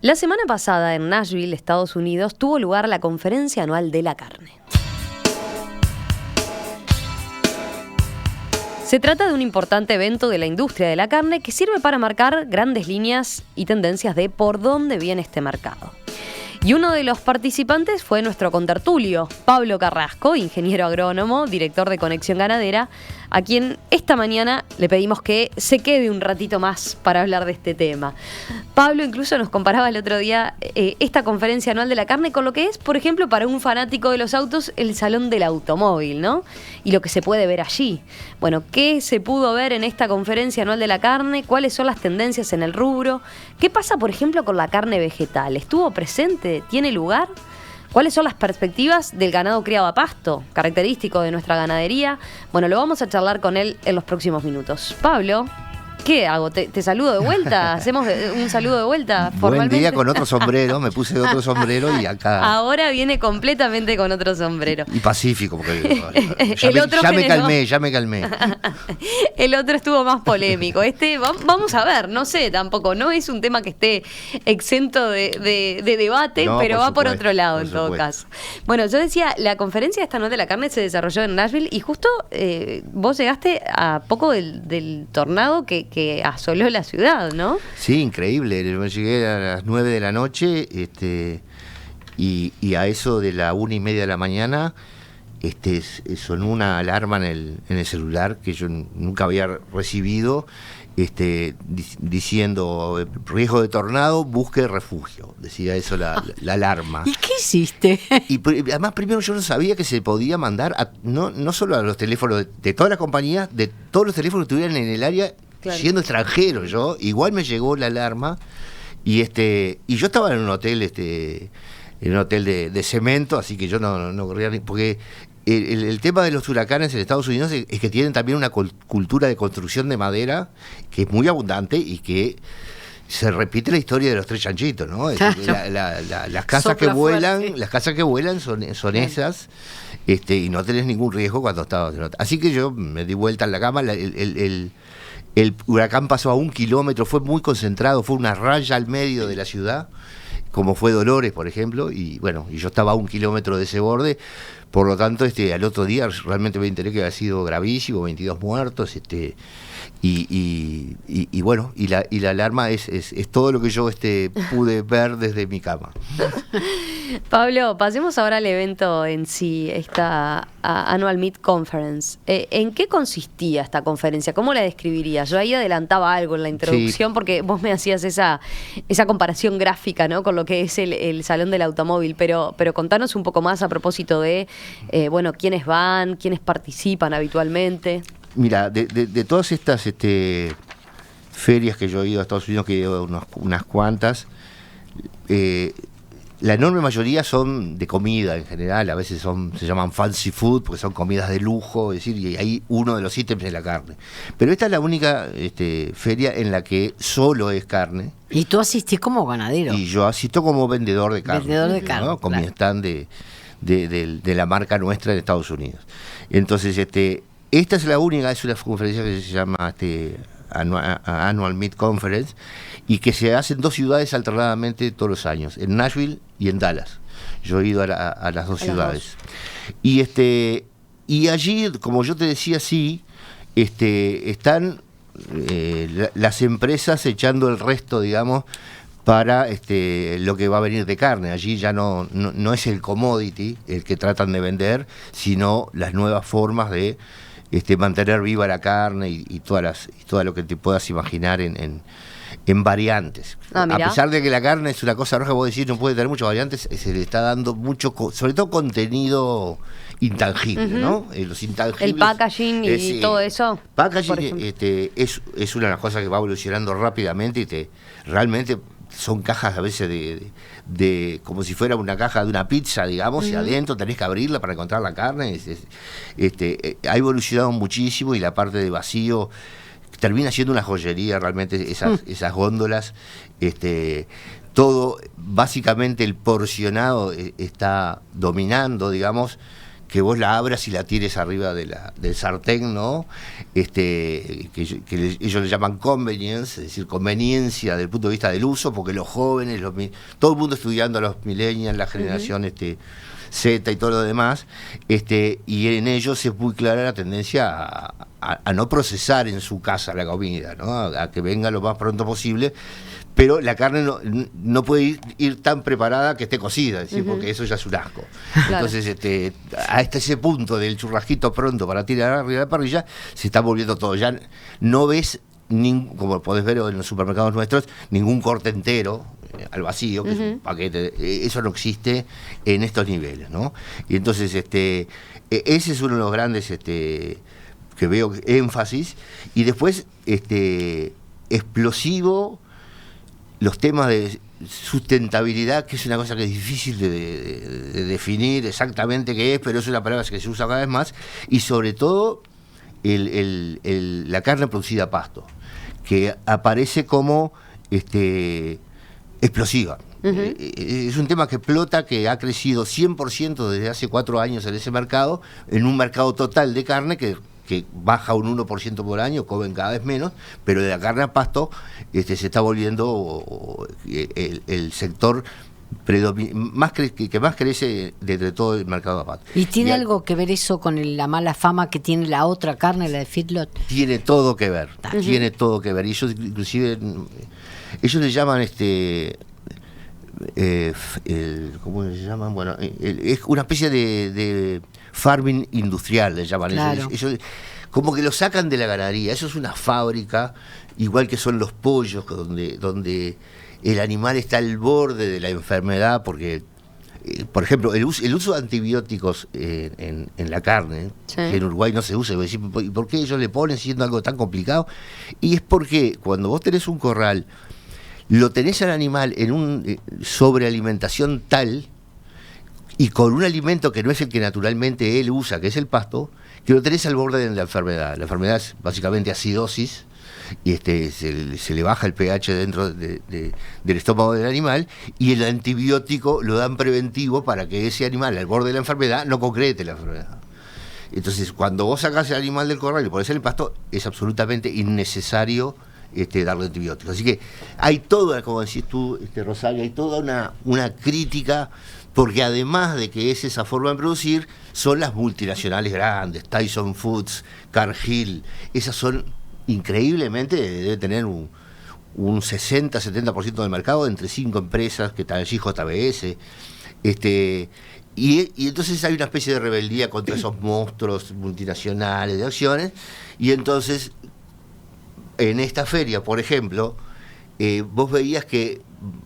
La semana pasada en Nashville, Estados Unidos, tuvo lugar la Conferencia Anual de la Carne. Se trata de un importante evento de la industria de la carne que sirve para marcar grandes líneas y tendencias de por dónde viene este mercado. Y uno de los participantes fue nuestro contertulio, Pablo Carrasco, ingeniero agrónomo, director de Conexión Ganadera, a quien esta mañana le pedimos que se quede un ratito más para hablar de este tema. Pablo incluso nos comparaba el otro día esta Conferencia Anual de la Carne con lo que es, por ejemplo, para un fanático de los autos, el Salón del Automóvil, ¿no? Y lo que se puede ver allí. Bueno, ¿qué se pudo ver en esta Conferencia Anual de la Carne? ¿Cuáles son las tendencias en el rubro? ¿Qué pasa, por ejemplo, con la carne vegetal? ¿Estuvo presente? ¿Tiene lugar? ¿Cuáles son las perspectivas del ganado criado a pasto, característico de nuestra ganadería? Bueno, lo vamos a charlar con él en los próximos minutos. Pablo, ¿qué hago? ¿Te saludo de vuelta? ¿Hacemos un saludo de vuelta formalmente? Buen día con otro sombrero, me puse otro sombrero y acá... Ahora viene completamente con otro sombrero. Y pacífico, porque ya me calmé. El otro estuvo más polémico. Vamos a ver, no sé tampoco, no es un tema que esté exento de debate, no, pero va por otro lado en todo caso. Bueno, yo decía, la conferencia esta Anual de la Carne se desarrolló en Nashville y justo vos llegaste a poco del tornado que asoló la ciudad, ¿no? Sí, increíble. Yo llegué a las 9 de la noche y a eso de la 1:30 de la mañana sonó una alarma en el celular que yo nunca había recibido, diciendo riesgo de tornado, busque refugio. Decía eso la alarma. ¿Y qué hiciste? Y además primero yo no sabía que se podía mandar no solo a los teléfonos de todas las compañías, de todos los teléfonos que estuvieran en el área. Claro. Siendo extranjero yo, igual me llegó la alarma y yo estaba en un hotel, de cemento, así que yo no corría ni porque el tema de los huracanes en Estados Unidos es que tienen también una cultura de construcción de madera que es muy abundante y que se repite la historia de los tres chanchitos, ¿no? Las casas que vuelan, fuerte. Las casas que vuelan son esas, y no tenés ningún riesgo cuando estabas en otra. Así que yo me di vuelta en la cama. El huracán pasó a 1 kilómetro, fue muy concentrado, fue una raya al medio de la ciudad, como fue Dolores, por ejemplo, y bueno, y yo estaba a 1 kilómetro de ese borde, por lo tanto, al otro día realmente me enteré que había sido gravísimo, 22 muertos, y bueno, y la alarma es todo lo que yo pude ver desde mi cama. Pablo, pasemos ahora al evento en sí, esta Annual Meat Conference. ¿En qué consistía esta conferencia? ¿Cómo la describirías? Yo ahí adelantaba algo en la introducción, sí, porque vos me hacías esa comparación gráfica, ¿no?, con lo que es el Salón del Automóvil, pero contanos un poco más a propósito de, quiénes van, quiénes participan habitualmente. Mira, de todas estas ferias que yo he ido a Estados Unidos, que he ido unas cuantas, la enorme mayoría son de comida en general, a veces se llaman fancy food porque son comidas de lujo, es decir, y ahí uno de los ítems es la carne. Pero esta es la única feria en la que solo es carne. Y tú asistís como ganadero. Y yo asisto como vendedor de carne. Vendedor de carne, ¿no? Con claro. Mi stand de la marca nuestra en Estados Unidos. Entonces, esta es la única, es una conferencia que se llama Annual Meat Conference, y que se hace en 2 ciudades alternadamente todos los años, en Nashville y en Dallas. Yo he ido a las dos ciudades. Y allí, como yo te decía, sí, están las empresas echando el resto, digamos, para lo que va a venir de carne. Allí ya no es el commodity el que tratan de vender, sino las nuevas formas de mantener viva la carne y todo lo que te puedas imaginar en variantes. A pesar de que la carne es una cosa roja, vos decís, no puede tener muchas variantes, se le está dando mucho, sobre todo contenido intangible, ¿no? Los intangibles. El packaging y todo eso. Packaging es una de las cosas que va evolucionando rápidamente y realmente son cajas a veces de como si fuera una caja de una pizza, digamos, y adentro tenés que abrirla para encontrar la carne. Ha evolucionado muchísimo y la parte de vacío termina siendo una joyería realmente, esas góndolas. Todo, básicamente el porcionado está dominando, digamos, que vos la abras y la tires arriba del sartén, ¿no? Que ellos le llaman convenience, es decir, conveniencia desde el punto de vista del uso, porque los jóvenes, todo el mundo estudiando, los millennials, la generación Z y todo lo demás, y en ellos es muy clara la tendencia a no procesar en su casa la comida, ¿no? A que venga lo más pronto posible, pero la carne no puede ir tan preparada que esté cocida, es decir, porque eso ya es un asco. Claro. Entonces, hasta ese punto del churrasquito pronto para tirar arriba de la parrilla, se está volviendo todo. Ya no ves, como podés ver en los supermercados nuestros, ningún corte entero al vacío, que es un paquete. Eso no existe en estos niveles, ¿no? Y entonces, ese es uno de los grandes que veo énfasis. Y después, explosivo, los temas de sustentabilidad, que es una cosa que es difícil de definir exactamente qué es, pero es una palabra que se usa cada vez más, y sobre todo la carne producida a pasto, que aparece como explosiva. Es un tema que explota, que ha crecido 100% desde hace 4 años en ese mercado, en un mercado total de carne que baja un 1% por año, comen cada vez menos, pero de la carne a pasto se está volviendo el sector que más crece de todo el mercado a pasto. ¿Y tiene algo que ver eso con la mala fama que tiene la otra carne, la de feedlot? Tiene todo que ver, tiene todo que ver. Y ellos inclusive, ellos le llaman ¿cómo se llaman? Bueno, es una especie de farming industrial, le llaman. Claro. Ellos como que lo sacan de la ganadería. Eso es una fábrica, igual que son los pollos, donde el animal está al borde de la enfermedad, porque, por ejemplo, el uso de antibióticos en la carne, que en Uruguay no se usa. ¿Y por qué ellos le ponen siendo algo tan complicado? Y es porque cuando vos tenés un corral, lo tenés al animal en un sobrealimentación tal, y con un alimento que no es el que naturalmente él usa, que es el pasto, que lo tenés al borde de la enfermedad. La enfermedad es básicamente acidosis, y se le baja el pH dentro del estómago del animal, y el antibiótico lo dan preventivo para que ese animal al borde de la enfermedad no concrete la enfermedad. Entonces, cuando vos sacás el animal del corral y pones el pasto, es absolutamente innecesario darle antibióticos. Así que hay toda, como decís tú, Rosario, hay toda una crítica, porque además de que es esa forma de producir, son las multinacionales grandes, Tyson Foods, Cargill, esas son increíblemente, debe tener un 60-70% del mercado entre 5 empresas, que están allí, JBS, y entonces hay una especie de rebeldía contra esos monstruos multinacionales de acciones, y entonces en esta feria, por ejemplo, vos veías que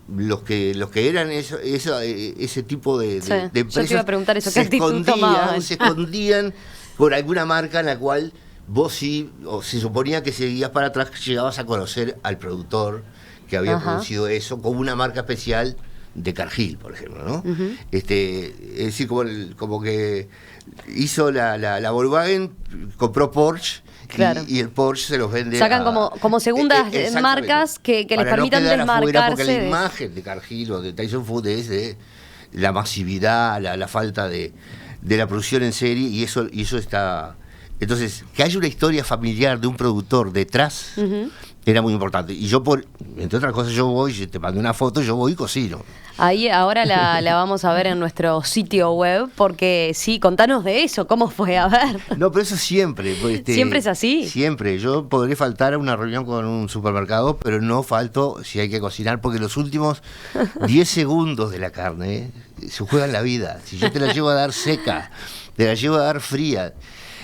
los que eran ese tipo de empresas, yo te iba a preguntar eso, ¿qué actitud tomaban? Se escondían por alguna marca en la cual vos sí, o se suponía que seguías para atrás, llegabas a conocer al productor que había producido eso, como una marca especial de Cargill, por ejemplo, ¿no? Es decir, como que hizo la Volkswagen, compró Porsche. Claro. Y el Porsche se los vende. Sacan como segundas marcas que les permitan desmarcarse. Porque la imagen de Cargill o de Tyson Foods es de la masividad, la falta de la producción en serie, y eso está. Entonces, que haya una historia familiar de un productor detrás era muy importante. Y yo, entre otras cosas, yo voy, te mandé una foto, yo voy y cocino. Ahí ahora la vamos a ver en nuestro sitio web, porque sí, contanos de eso, ¿cómo fue? A ver. No, pero eso siempre. ¿Siempre es así? Siempre. Yo podré faltar a una reunión con un supermercado, pero no falto si hay que cocinar, porque los últimos 10 segundos de la carne se juegan la vida. Si yo te la llevo a dar seca, te la llevo a dar fría.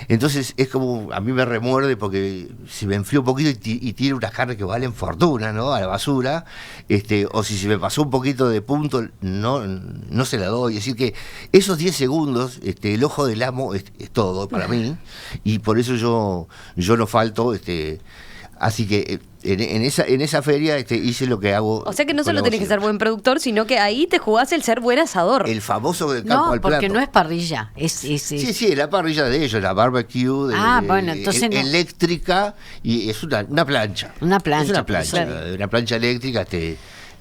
Entonces es como, a mí me remuerde porque se me enfría un poquito y tiro unas carnes que valen fortuna, ¿no? A la basura, o si se me pasó un poquito de punto, no se la doy. Es decir que esos 10 segundos, el ojo del amo es todo para mí, y por eso yo no falto, así que en esa feria hice lo que hago. O sea que no solo tenés que ser buen productor, sino que ahí te jugás el ser buen asador. El famoso del campo al plato. No, porque no es parrilla. Sí, la parrilla de ellos, la barbecue bueno, entonces eléctrica, y es una plancha. Una plancha. Es una plancha, claro. Una plancha eléctrica,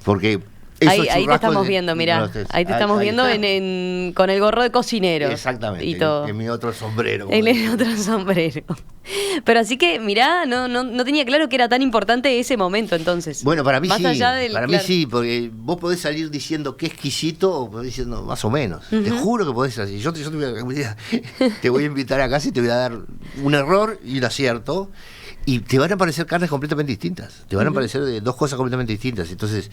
porque Ahí te estamos viendo, mirá. Ahí te estamos viendo con el gorro de cocinero. Exactamente. Y todo. En mi otro sombrero. En el otro sombrero. Pero así que, mirá, no tenía claro que era tan importante ese momento entonces. Bueno, para mí más sí. Allá del, para mí sí, porque vos podés salir diciendo qué exquisito o podés diciendo más o menos. Te juro que podés así. Yo te voy a invitar a casa y te voy a dar un error y un acierto. Y te van a aparecer carnes completamente distintas. Te van a aparecer dos cosas completamente distintas. Entonces,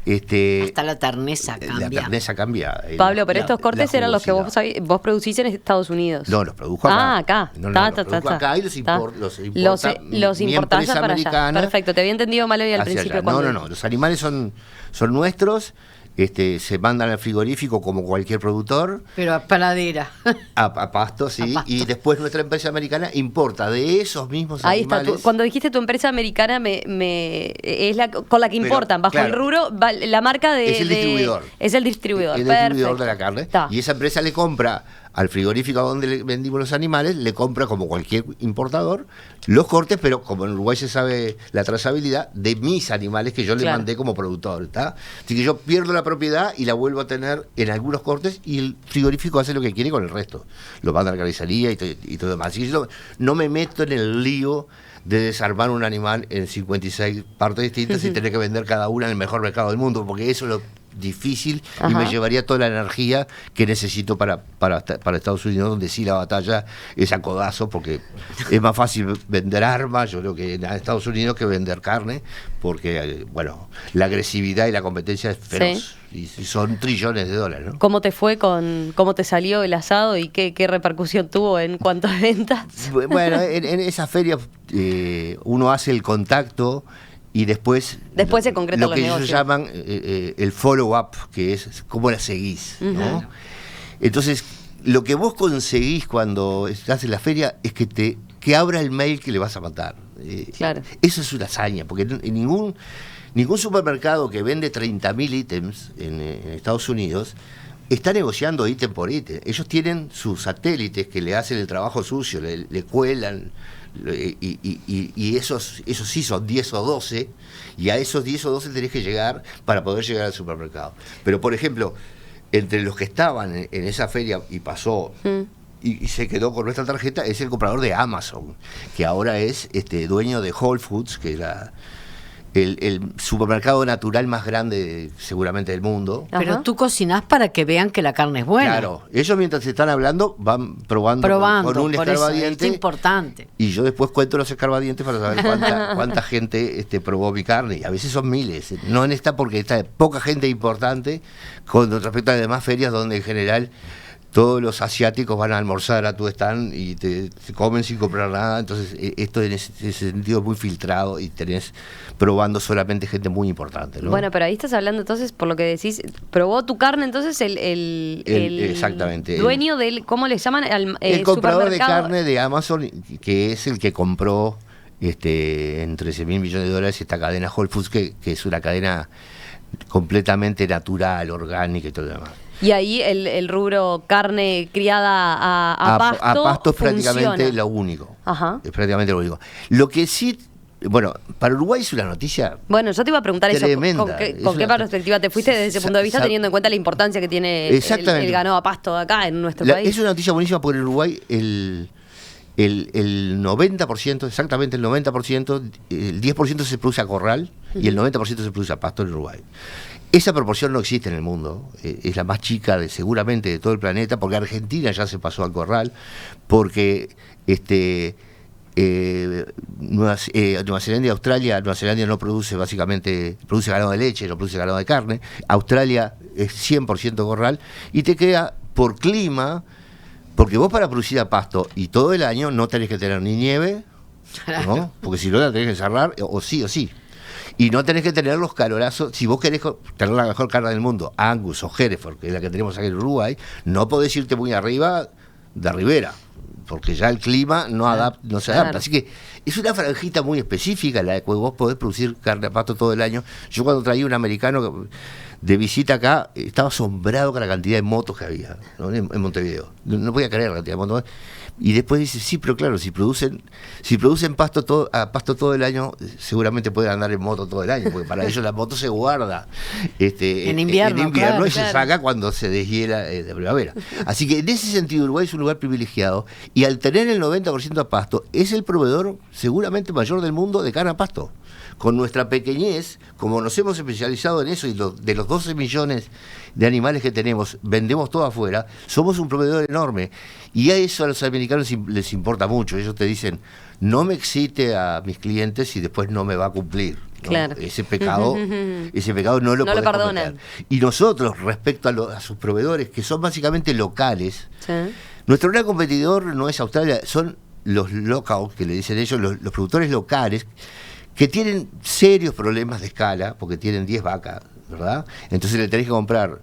hasta la terneza cambia. La terneza cambia. Pablo, pero estos cortes eran los que vos producís en Estados Unidos. No, los produjo acá. Acá. Los produjo acá y los importás para allá. Perfecto, te había entendido mal hoy al principio. Allá. No. Los animales son nuestros. Se mandan al frigorífico como cualquier productor. Pero a paladera. A pasto, sí. A pasto. Y después nuestra empresa americana importa de esos mismos animales. Ahí está. Cuando dijiste tu empresa americana, es con la que importan. Bajo el rubro, la marca de... Es el distribuidor. Es el distribuidor. El distribuidor de la carne. Y esa empresa le compra al frigorífico donde le vendimos los animales, le compra como cualquier importador los cortes, pero como en Uruguay se sabe la trazabilidad de mis animales que yo le mandé como productor, ¿está? Así que yo pierdo la propiedad y la vuelvo a tener en algunos cortes y el frigorífico hace lo que quiere con el resto. Lo manda a la carnicería y todo lo demás. Así que yo no me meto en el lío de desarmar un animal en 56 partes distintas y tener que vender cada una en el mejor mercado del mundo, porque eso es lo difícil. Ajá. Y me llevaría toda la energía que necesito para Estados Unidos, donde sí la batalla es a codazo, porque es más fácil vender armas, yo creo que en Estados Unidos, que vender carne, porque la agresividad y la competencia es feroz. Sí. Y son trillones de dólares, ¿no? ¿Cómo te fue cómo te salió el asado y qué repercusión tuvo en cuanto a ventas? Bueno, en esa feria uno hace el contacto y después se concretan lo que ellos llaman el follow-up, que es cómo la seguís, ¿no? Entonces, lo que vos conseguís cuando estás en la feria es que abra el mail que le vas a mandar. Claro. Eso es una hazaña, porque ningún supermercado que vende 30.000 ítems en Estados Unidos está negociando ítem por ítem. Ellos tienen sus satélites que le hacen el trabajo sucio, le cuelan, y esos sí son 10 o 12, y a esos 10 o 12 tenés que llegar para poder llegar al supermercado. Pero, por ejemplo, entre los que estaban en esa feria y pasó y se quedó con nuestra tarjeta, es el comprador de Amazon, que ahora es dueño de Whole Foods, que es el supermercado natural más grande seguramente del mundo. Pero tú cocinás para que vean que la carne es buena. Claro, ellos mientras están hablando van probando con un escarbadiente. Es importante. Y yo después cuento los escarbadientes para saber cuánta gente probó mi carne. Y a veces son miles. No en esta, porque está poca gente importante con respecto a las demás ferias donde en general todos los asiáticos van a almorzar a tu stand y te comen sin comprar nada. Entonces esto en ese sentido es muy filtrado y tenés probando solamente gente muy importante, ¿no? Bueno, pero ahí estás hablando entonces, por lo que decís, probó tu carne entonces el exactamente, dueño del, ¿cómo le llaman? El comprador de carne de Amazon, que es el que compró en $13.000 millones esta cadena Whole Foods, que es una cadena completamente natural, orgánica y todo lo demás. Y ahí el rubro carne criada a pasto. A pasto es prácticamente lo único. Ajá. Es prácticamente lo único. Lo que sí, para Uruguay es una noticia. Bueno, yo te iba a preguntar tremenda. eso. ¿Con qué perspectiva te fuiste desde ese punto de vista, teniendo en cuenta la importancia que tiene el ganado a pasto acá en nuestro país? Es una noticia buenísima porque en Uruguay el 90%, exactamente el 90%, el 10% se produce a corral y el 90% se produce a pasto en Uruguay. Esa proporción no existe en el mundo, es la más chica seguramente de todo el planeta, porque Argentina ya se pasó al corral, porque Nueva Zelanda y Australia, Nueva Zelanda no produce produce ganado de leche, no produce ganado de carne, Australia es 100% corral, y te queda por clima, porque vos para producir a pasto y todo el año no tenés que tener ni nieve, ¿no? Porque si no la tenés que cerrar, o sí. Y no tenés que tener los calorazos. Si vos querés tener la mejor carne del mundo, Angus o Hereford, que es la que tenemos aquí en Uruguay, no podés irte muy arriba de Ribera, porque ya el clima no se adapta. Así que es una franjita muy específica la de que vos podés producir carne a pasto todo el año. Yo cuando traía un americano de visita acá, estaba asombrado con la cantidad de motos que había, ¿no? en Montevideo. No podía creer la cantidad de motos. Y después dice, sí, pero claro, si producen pasto todo el año, seguramente pueden andar en moto todo el año, porque para ellos la moto se guarda en invierno, claro, y se saca cuando se deshiela de primavera. Así que en ese sentido Uruguay es un lugar privilegiado, y al tener el 90% a pasto, es el proveedor seguramente mayor del mundo de carne a pasto. Con nuestra pequeñez, como nos hemos especializado en eso, y de los 12 millones de animales que tenemos, vendemos todo afuera, somos un proveedor enorme. Y a eso a los americanos les importa mucho. Ellos te dicen, no me excite a mis clientes y después no me va a cumplir, ¿no? Claro. Ese pecado no lo podés cometer. Y nosotros, respecto a sus proveedores, que son básicamente locales, sí. Nuestro gran competidor no es Australia, son los locals, que le dicen ellos, los productores locales, que tienen serios problemas de escala, porque tienen 10 vacas, ¿verdad? Entonces le tenés que comprar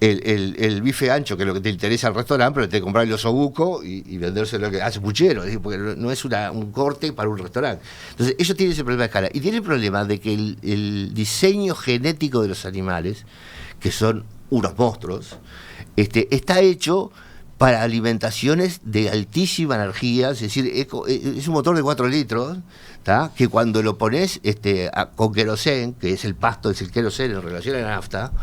el bife ancho, que es lo que te interesa al restaurante, pero le tenés que comprar el osobuco y vendérselo que hace puchero, porque no es un corte para un restaurante. Entonces ellos tienen ese problema de escala. Y tienen el problema de que el diseño genético de los animales, que son unos monstruos, está hecho para alimentaciones de altísima energía, es decir, es un motor de 4 litros, ¿tá? Que cuando lo pones con querosén, que es el pasto, es el querosén en relación a la nafta,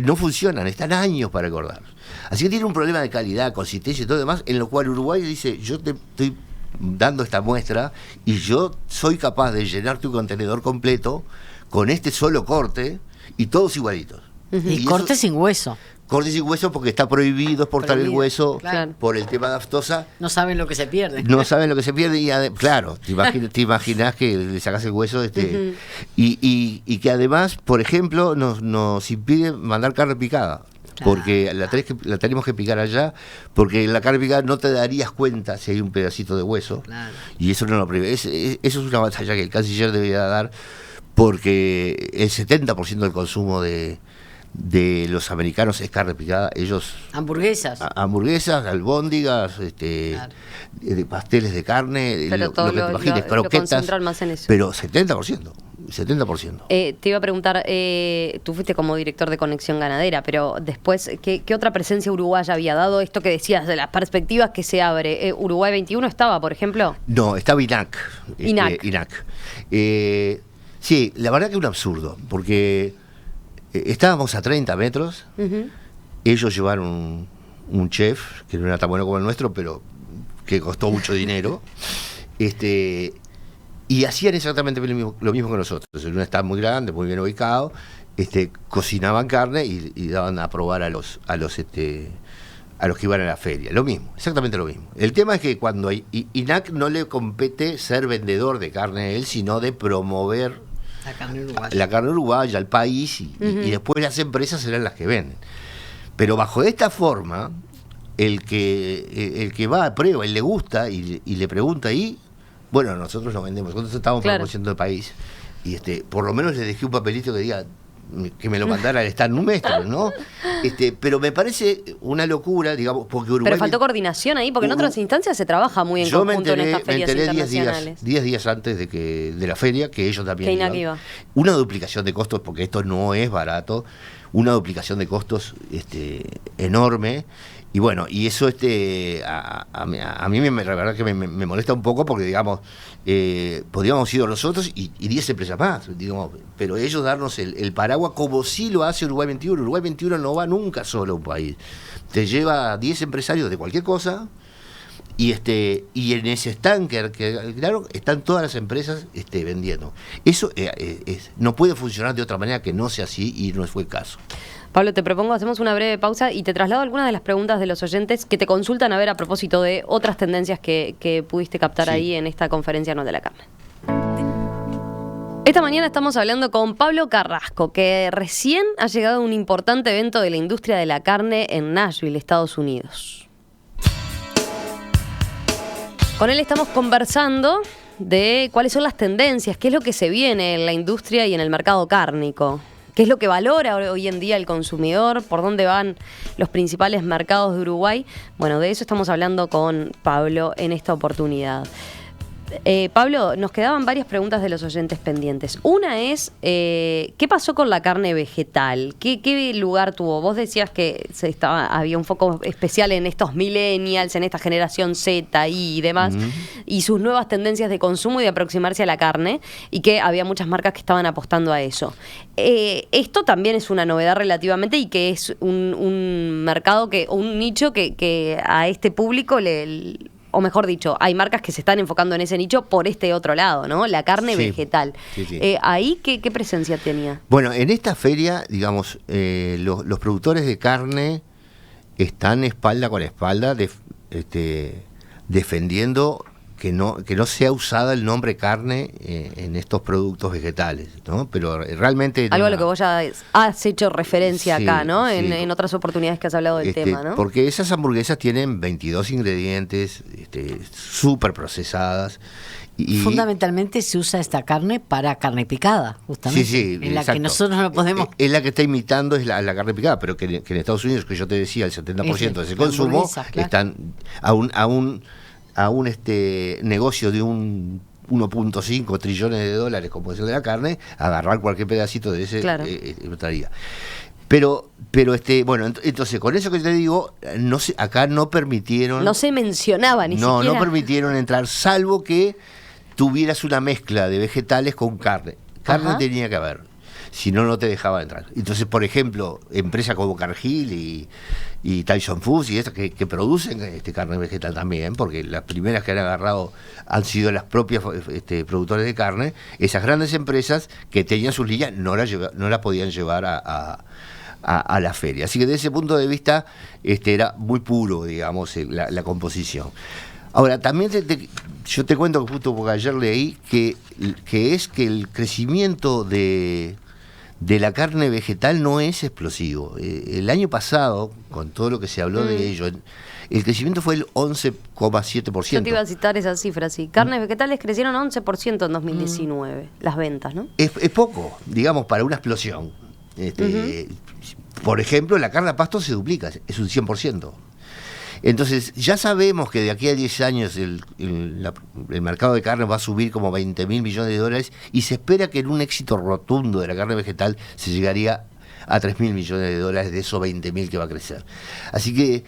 no funcionan, están años para engordar. Así que tiene un problema de calidad, consistencia y todo lo demás, en lo cual Uruguay dice, yo te estoy dando esta muestra y yo soy capaz de llenar tu contenedor completo con este solo corte y todos igualitos. Y corte sin hueso. Corte sin hueso porque está prohibido exportar el hueso, claro. Por el tema de aftosa. No saben lo que se pierde. No saben lo que se pierde y claro, te imaginas que le sacas el hueso y que además, por ejemplo, nos impide mandar carne picada. Porque la tenemos que picar allá, porque la carne picada no te darías cuenta si hay un pedacito de hueso. Claro. Y eso no lo prohíbe. Eso es una batalla que el canciller debería dar, porque el 70% del consumo de los americanos es carne picada. Ellos hamburguesas, albóndigas, claro. Pasteles de carne, pero lo que te imagines, croquetas, más en eso. Pero 70%. Te iba a preguntar, tú fuiste como director de Conexión Ganadera, pero después, ¿qué otra presencia uruguaya había dado esto que decías de las perspectivas que se abre? ¿Uruguay 21 estaba, por ejemplo? No, estaba INAC. INAC. Sí, la verdad que es un absurdo, porque estábamos a 30 metros, ellos llevaron un chef, que no era tan bueno como el nuestro, pero que costó mucho dinero, y hacían exactamente lo mismo que nosotros. En un stand muy grande, muy bien ubicado, cocinaban carne y daban a probar a los que iban a la feria. Lo mismo, exactamente lo mismo. El tema es que cuando INAC no le compete ser vendedor de carne a él, sino de promover la carne uruguaya al país y después las empresas serán las que venden. Pero bajo esta forma, el que va a prueba, él le gusta y le pregunta ahí, bueno, nosotros lo vendemos. Nosotros estamos promocionando el país y por lo menos le dejé un papelito que diga que me lo mandara al stand nuestro, ¿no? Pero me parece una locura, digamos, porque Uruguay... Pero faltó coordinación ahí, porque en otras instancias se trabaja muy en conjunto en estas ferias internacionales. 10 días antes de la feria, que ellos también iban. Una duplicación de costos, porque esto no es barato, una duplicación de costos enorme. Y bueno, y eso a mí la verdad que me molesta un poco, porque digamos, podríamos ir nosotros y 10 empresas más, digamos, pero ellos darnos el paraguas como si lo hace Uruguay 21. Uruguay 21 no va nunca solo a un país, te lleva 10 empresarios de cualquier cosa y en ese stand que claro, están todas las empresas vendiendo. Eso no puede funcionar de otra manera que no sea así, y no fue el caso. Pablo, te propongo, hacemos una breve pausa y te traslado algunas de las preguntas de los oyentes que te consultan a ver a propósito de otras tendencias que pudiste captar ahí en esta conferencia anual de la carne. Esta mañana estamos hablando con Pablo Carrasco, que recién ha llegado a un importante evento de la industria de la carne en Nashville, Estados Unidos. Con él estamos conversando de cuáles son las tendencias, qué es lo que se viene en la industria y en el mercado cárnico. ¿Qué es lo que valora hoy en día el consumidor? ¿Por dónde van los principales mercados de Uruguay? Bueno, de eso estamos hablando con Pablo en esta oportunidad. Pablo, nos quedaban varias preguntas de los oyentes pendientes. Una es, ¿qué pasó con la carne vegetal? ¿Qué lugar tuvo? Vos decías que había un foco especial en estos millennials, en esta generación Z y demás, y sus nuevas tendencias de consumo y de aproximarse a la carne, y que había muchas marcas que estaban apostando a eso. Esto también es una novedad relativamente y que es un mercado, un nicho que a este público o mejor dicho, hay marcas que se están enfocando en ese nicho por este otro lado, ¿no? La carne vegetal. Sí. ¿Ahí qué presencia tenía? Bueno, en esta feria, digamos, los productores de carne están espalda con espalda defendiendo que no sea usada el nombre carne en estos productos vegetales, ¿no? Pero realmente... Algo a lo que vos ya has hecho referencia acá, ¿no? En otras oportunidades que has hablado del tema, ¿no? Porque esas hamburguesas tienen 22 ingredientes súper procesadas. Y fundamentalmente se usa esta carne para carne picada, justamente. Sí, en la que nosotros no podemos... Es la que está imitando es la carne picada, pero que en Estados Unidos, que yo te decía, el 70% de ese consumo, claro, están a un negocio de un 1.5 trillones de dólares, como es el de la carne, agarrar cualquier pedacito de ese, claro, lo traía. Pero bueno, entonces con eso que te digo, acá no permitieron... No se mencionaba ni siquiera. No permitieron entrar, salvo que tuvieras una mezcla de vegetales con carne. Carne tenía que haber, si no, no te dejaban entrar. Entonces, por ejemplo, empresas como Cargill y Tyson Foods y estas que producen carne vegetal también, porque las primeras que han agarrado han sido las propias productores de carne. Esas grandes empresas que tenían sus líneas no la podían llevar a la feria. Así que desde ese punto de vista era muy puro, digamos, la composición. Ahora, también yo te cuento que justo porque ayer leí que el crecimiento de la carne vegetal no es explosivo. El año pasado, con todo lo que se habló de ello, el crecimiento fue el 11,7%. Yo te iba a citar esa cifra, sí. Carnes vegetales crecieron 11% en 2019, las ventas, ¿no? Es poco, digamos, para una explosión. Por ejemplo, la carne a pasto se duplica, es un 100%. Entonces, ya sabemos que de aquí a 10 años el mercado de carne va a subir como 20.000 millones de dólares y se espera que en un éxito rotundo de la carne vegetal se llegaría a 3.000 millones de dólares de esos 20.000 que va a crecer. Así que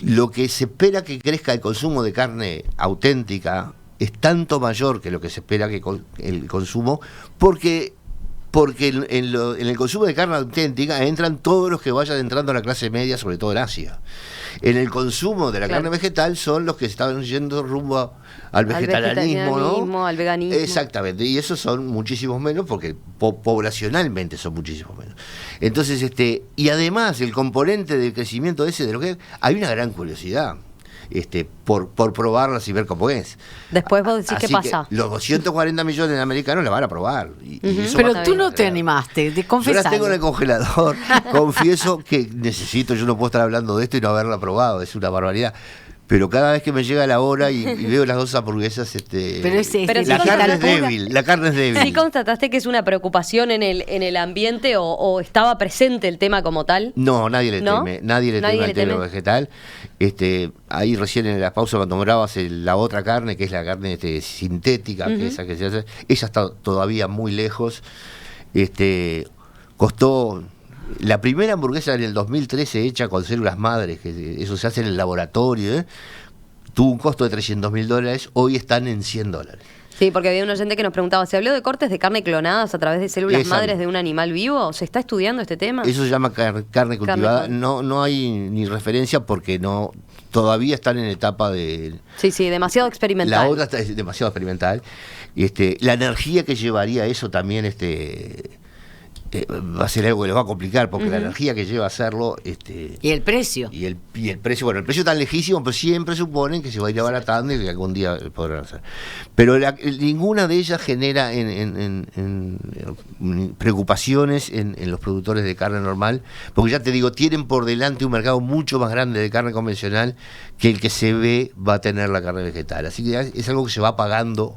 lo que se espera que crezca el consumo de carne auténtica es tanto mayor que lo que se espera que el consumo, porque en el consumo de carne auténtica entran todos los que vayan entrando a la clase media, sobre todo en Asia. En el consumo de la carne vegetal son los que estaban yendo rumbo al vegetarianismo, ¿no? Al veganismo. Exactamente, y esos son muchísimos menos porque poblacionalmente son muchísimos menos. Entonces, y además el componente del crecimiento de lo que hay una gran curiosidad. Por probarlas y ver cómo es. Después vos decís Así qué pasa. Los 240 millones de americanos la van a probar. Pero tú no te animaste, yo las tengo en el congelador. Confieso que yo no puedo estar hablando de esto y no haberla probado, es una barbaridad. Pero cada vez que me llega la hora y veo las dos hamburguesas, la carne es débil. ¿Sí constataste que es una preocupación en el ambiente o estaba presente el tema como tal? No, nadie le teme al tema vegetal. Ahí recién en la pausa cuando nombrabas la otra carne, que es la carne sintética, que esa que se hace, ella está todavía muy lejos. Costó... La primera hamburguesa en el 2013 hecha con células madres, que eso se hace en el laboratorio, tuvo un costo de $300.000, hoy están en $100. Sí, porque había un oyente que nos preguntaba, ¿se habló de cortes de carne clonadas a través de células madres de un animal vivo? ¿Se está estudiando este tema? Eso se llama carne cultivada. No hay ni referencia porque todavía están en etapa de... Sí, demasiado experimental. La otra es demasiado experimental. La energía que llevaría eso también... va a ser algo que les va a complicar porque la energía que lleva a hacerlo y el precio y el precio, bueno, el precio está lejísimo, pero siempre suponen que se va a ir abaratando y que algún día podrán hacer, pero ninguna de ellas genera en preocupaciones en los productores de carne normal, porque ya te digo, tienen por delante un mercado mucho más grande de carne convencional que el que se ve va a tener la carne vegetal, así que es algo que se va pagando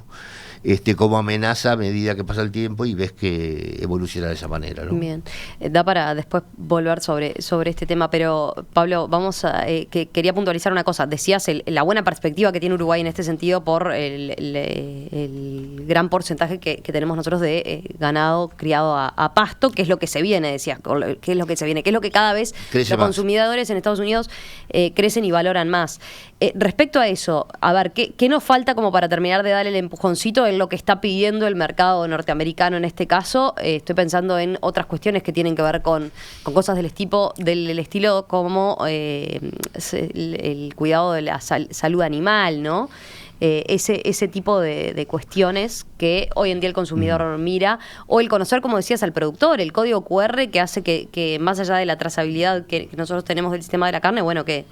como amenaza a medida que pasa el tiempo y ves que evoluciona de esa manera, ¿no? Bien, da para después volver sobre este tema, pero Pablo, vamos a que quería puntualizar una cosa. Decías la buena perspectiva que tiene Uruguay en este sentido por el gran porcentaje que tenemos nosotros de ganado criado a pasto, que es lo que se viene, decías, que es lo que se viene, que es lo que cada vez crece los más. consumidores en Estados Unidos crecen y valoran más. Respecto a eso, a ver, ¿qué nos falta como para terminar de darle el empujoncito en lo que está pidiendo el mercado norteamericano en este caso? Estoy pensando en otras cuestiones que tienen que ver con cosas del estilo como el cuidado de la salud animal, ¿no? Ese tipo de cuestiones que hoy en día el consumidor mira, o el conocer, como decías, al productor, el código QR que hace que más allá de la trazabilidad que nosotros tenemos del sistema de la carne, bueno, que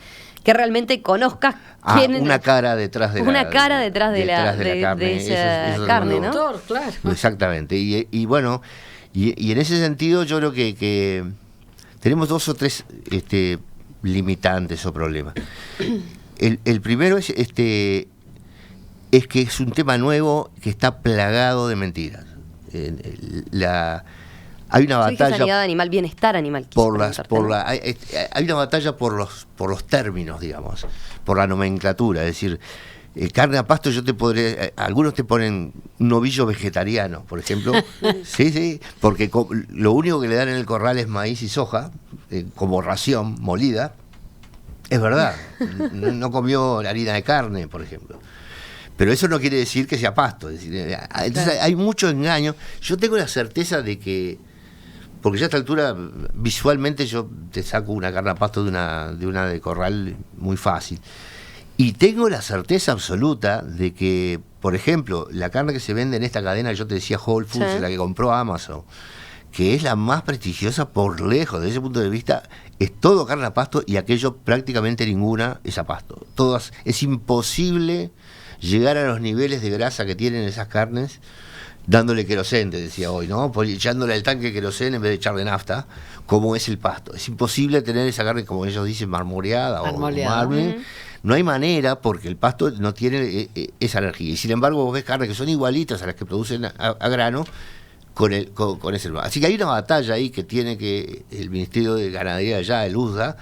realmente conozcas una cara detrás de una cara detrás de la carne, de esa carne, ¿no? Claro. Exactamente. Y bueno, y en ese sentido yo creo que tenemos 2 o 3 limitantes o problemas. El primero es que es un tema nuevo que está plagado de mentiras. Hay una batalla sanidad animal, bienestar animal. Hay una batalla por los términos, digamos, por la nomenclatura. Es decir, carne a pasto, algunos te ponen un novillo vegetariano, por ejemplo. Sí, porque lo único que le dan en el corral es maíz y soja, como ración molida. Es verdad, no comió harina de carne, por ejemplo. Pero eso no quiere decir que sea pasto. Es decir, entonces hay mucho engaño. Yo tengo la certeza de que, porque ya a esta altura visualmente yo te saco una carne a pasto de una de corral muy fácil. Y tengo la certeza absoluta de que, por ejemplo, la carne que se vende en esta cadena, yo te decía Whole Foods, sí, la que compró Amazon, que es la más prestigiosa por lejos, desde ese punto de vista, es todo carne a pasto y aquello prácticamente ninguna es a pasto. Es imposible llegar a los niveles de grasa que tienen esas carnes dándole querosén, te decía hoy, ¿no? Echándole al tanque querosén en vez de echarle nafta, como es el pasto. Es imposible tener esa carne, como ellos dicen, marmoreada. O mármol. No hay manera porque el pasto no tiene esa energía. Y sin embargo vos ves carnes que son igualitas a las que producen a grano con ese. Así que hay una batalla ahí que tiene que el Ministerio de Ganadería allá, el USDA,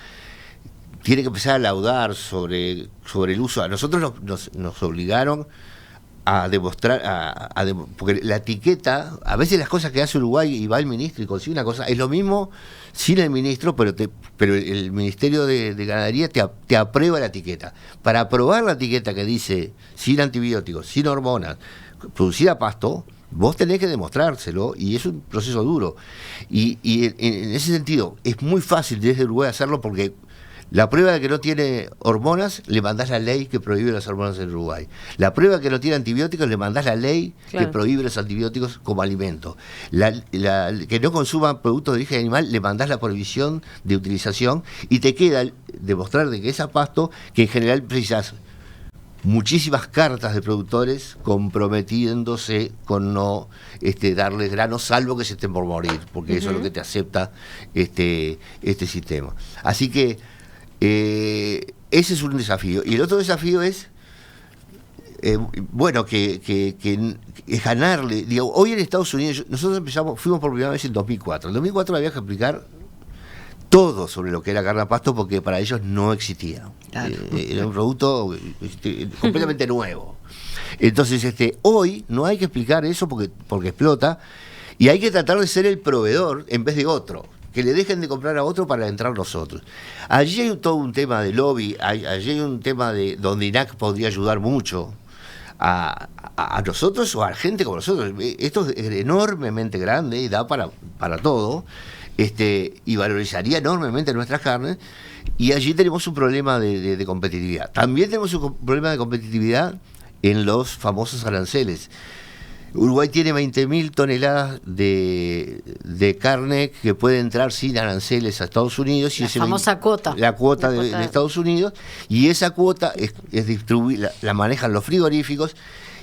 tiene que empezar a laudar sobre el uso. A nosotros nos obligaron a demostrar, porque la etiqueta, a veces las cosas que hace Uruguay y va el ministro y consigue una cosa, es lo mismo sin el ministro, pero el Ministerio de Ganadería te aprueba la etiqueta. Para aprobar la etiqueta que dice sin antibióticos, sin hormonas, producida a pasto, vos tenés que demostrárselo y es un proceso duro. Y en ese sentido es muy fácil desde Uruguay hacerlo porque la prueba de que no tiene hormonas, le mandás la ley que prohíbe las hormonas en Uruguay. La prueba de que no tiene antibióticos, le mandás la ley que prohíbe los antibióticos como alimento. Que no consuma productos de origen animal, le mandás la prohibición de utilización y te queda demostrar de que es a pasto, que en general precisas muchísimas cartas de productores comprometiéndose con no darles grano, salvo que se estén por morir, porque eso es lo que te acepta este sistema. Así que ese es un desafío. Y el otro desafío es, que es ganarle. Digo, hoy en Estados Unidos, nosotros fuimos por primera vez en 2004. En 2004 había que explicar todo sobre lo que era carne a pasto porque para ellos no existía. Claro. Era un producto completamente nuevo. Entonces, hoy no hay que explicar eso porque explota y hay que tratar de ser el proveedor en vez de otro. Que le dejen de comprar a otro para entrar nosotros. Allí hay todo un tema de lobby, allí hay un tema de donde INAC podría ayudar mucho a nosotros o a gente como nosotros. Esto es enormemente grande y da para todo, y valorizaría enormemente nuestras carnes, y allí tenemos un problema de competitividad. También tenemos un problema de competitividad en los famosos aranceles. Uruguay tiene 20.000 toneladas de carne que puede entrar sin aranceles a Estados Unidos. La famosa cuota. La cuota de Estados Unidos. Y esa cuota es distribuida, la manejan los frigoríficos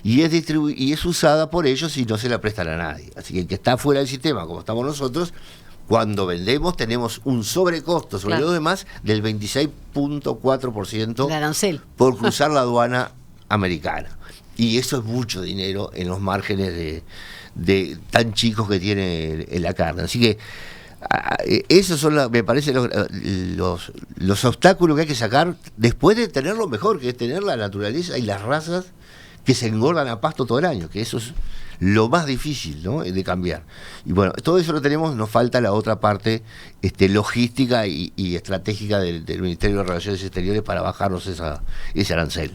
y es usada por ellos y no se la prestan a nadie. Así que el que está fuera del sistema, como estamos nosotros, cuando vendemos tenemos un sobrecosto sobre los demás del 26.4% de arancel por cruzar la aduana americana. Y eso es mucho dinero en los márgenes de tan chicos que tiene la carne. Así que esos son, me parece, los obstáculos que hay que sacar después de tener lo mejor, que es tener la naturaleza y las razas que se engordan a pasto todo el año, que eso es lo más difícil, ¿no?, de cambiar. Y bueno, todo eso lo tenemos, nos falta la otra parte logística y estratégica del Ministerio de Relaciones Exteriores para bajarnos ese arancel.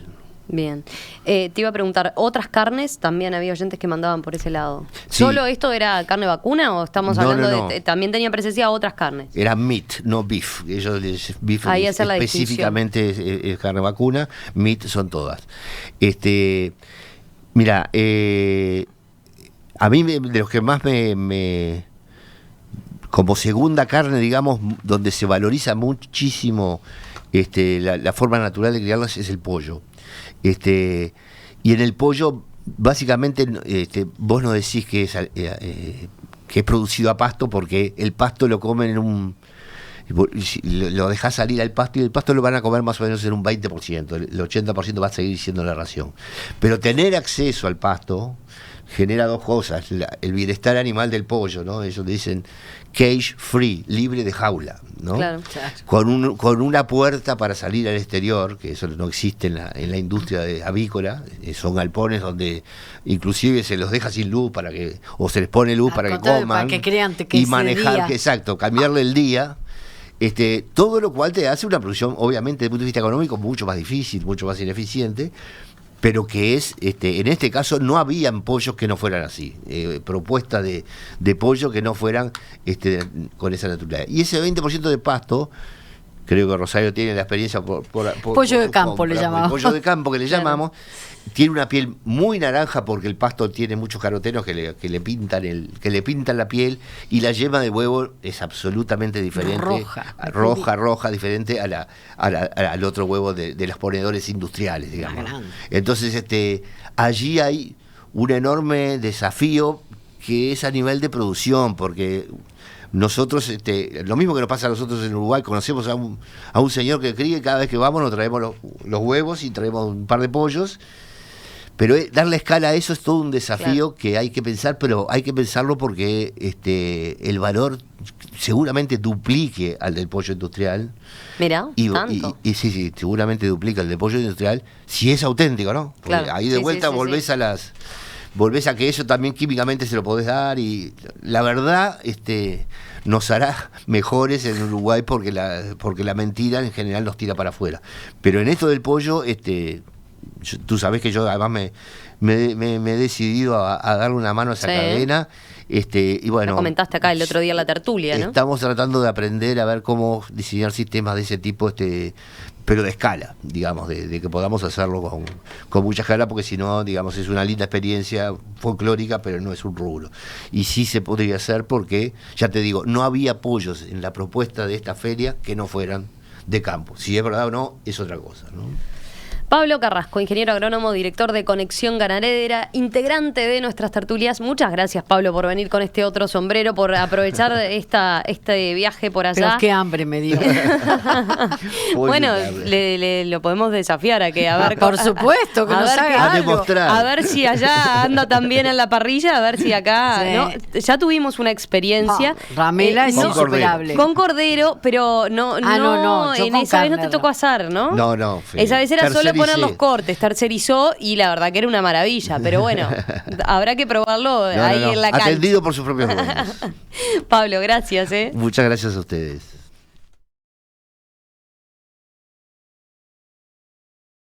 Bien. Te iba a preguntar, ¿otras carnes? También había oyentes que mandaban por ese lado. Sí. ¿Solo esto era carne vacuna o estamos hablando No. de también tenía presencia otras carnes? Era meat, no beef. Ellos beef Ahí hacer la específicamente es carne vacuna, meat son todas. Mira, a mí de los que más me como segunda carne, digamos, donde se valoriza muchísimo la forma natural de criarlas es el pollo. Y en el pollo, básicamente, vos no decís que es producido a pasto, porque el pasto lo comen lo dejás salir al pasto y el pasto lo van a comer más o menos en un 20%, el 80% va a seguir siendo la ración. Pero tener acceso al pasto genera dos cosas: el bienestar animal del pollo, ¿no? Ellos dicen cage free, libre de jaula, ¿no? Claro. Con una puerta para salir al exterior, que eso no existe en la industria avícola. Son galpones donde inclusive se los deja sin luz o se les pone luz para que coman, para que crean que y ese manejar, día. exacto, cambiarle el día. Todo lo cual te hace una producción, obviamente, desde el punto de vista económico, mucho más difícil, mucho más ineficiente, pero que es, en este caso, no habían pollos que no fueran así, propuestas de pollo que no fueran con esa naturaleza. Y ese 20% de pasto, creo que Rosario tiene la experiencia por pollo de campo le llamamos. El pollo de campo que le Claro. llamamos, tiene una piel muy naranja porque el pasto tiene muchos carotenos que le pintan la piel, y la yema de huevo es absolutamente diferente, roja, diferente al otro huevo de los ponedores industriales, digamos. Entonces allí hay un enorme desafío que es a nivel de producción, porque nosotros, lo mismo que nos pasa a nosotros en Uruguay, conocemos a un señor que cría, y cada vez que vamos nos traemos los huevos y traemos un par de pollos. Pero darle escala a eso es todo un desafío, claro, que hay que pensar, pero hay que pensarlo porque el valor seguramente duplique al del pollo industrial. Mirá, tanto. Y sí, seguramente duplica el del pollo industrial, si es auténtico, ¿no? Porque claro, ahí de vuelta volvés a que eso también químicamente se lo podés dar, y la verdad nos hará mejores en Uruguay porque la mentira en general nos tira para afuera. Pero en esto del pollo, tú sabés que yo además me he decidido a darle una mano a esa cadena. Y bueno, lo comentaste acá el otro día en la tertulia, ¿no? Estamos tratando de aprender a ver cómo diseñar sistemas de ese tipo, pero de escala, digamos, de que podamos hacerlo con mucha escala, porque si no, digamos, es una linda experiencia folclórica, pero no es un rubro. Y sí se podría hacer porque, ya te digo, no había pollos en la propuesta de esta feria que no fueran de campo. Si es verdad o no, es otra cosa, ¿no? Pablo Carrasco, ingeniero agrónomo, director de Conexión Ganadera, integrante de nuestras tertulias. Muchas gracias, Pablo, por venir con este otro sombrero, por aprovechar este viaje por allá. Pero qué hambre me dio. Bueno, lo podemos desafiar a que, a ver, por supuesto, que nos haga algo. A ver si allá anda también en la parrilla, a ver si acá, sí, ¿no? Ya tuvimos una experiencia. Ramela es insuperable. Con cordero, pero no, en esa vez no te tocó asar, ¿no? No. Esa vez era solo poner los cortes, tercerizó, y la verdad que era una maravilla, pero bueno, habrá que probarlo ahí en la calle. Atendido por sus propios dueños. Pablo, gracias. Muchas gracias a ustedes.